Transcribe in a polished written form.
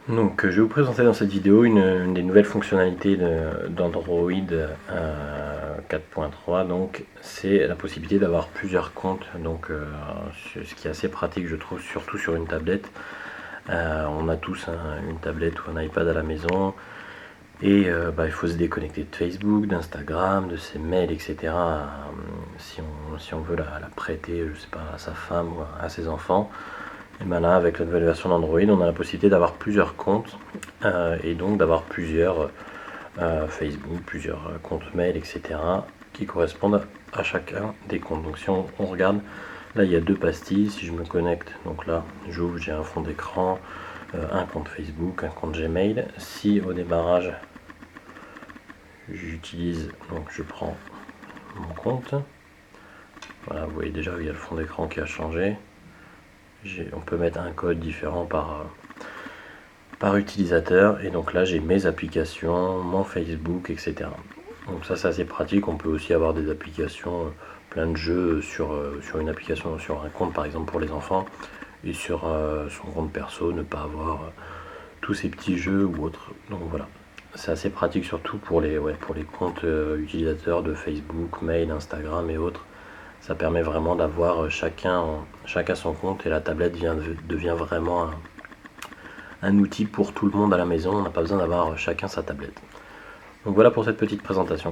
Donc je vais vous présenter dans cette vidéo une des nouvelles fonctionnalités d'Android 4.3. Donc c'est la possibilité d'avoir plusieurs comptes, donc ce qui est assez pratique je trouve, surtout sur une tablette. On a tous une tablette ou un iPad à la maison et il faut se déconnecter de Facebook, d'Instagram, de ses mails, etc. Si on veut la prêter, je sais pas, à sa femme ou à ses enfants. Et ben là, avec la nouvelle version d'Android, on a la possibilité d'avoir plusieurs comptes et donc d'avoir plusieurs Facebook, plusieurs comptes mail, etc. qui correspondent à chacun des comptes. Donc si on regarde, là il y a deux pastilles. Si je me connecte, donc là j'ouvre, j'ai un fond d'écran, un compte Facebook, un compte Gmail. Si au démarrage j'utilise, donc je prends mon compte, voilà, vous voyez déjà il y a le fond d'écran qui a changé. On peut mettre un code différent par utilisateur, et donc là j'ai mes applications, mon Facebook, etc. Donc ça c'est assez pratique. On peut aussi avoir des applications, plein de jeux sur une application, sur un compte par exemple pour les enfants, et sur son compte perso ne pas avoir tous ces petits jeux ou autres. Donc voilà, c'est assez pratique surtout pour les comptes utilisateurs de Facebook, mail, Instagram et autres. Ça permet vraiment d'avoir chacun son compte, et la tablette devient vraiment un outil pour tout le monde à la maison. On n'a pas besoin d'avoir chacun sa tablette. Donc voilà pour cette petite présentation.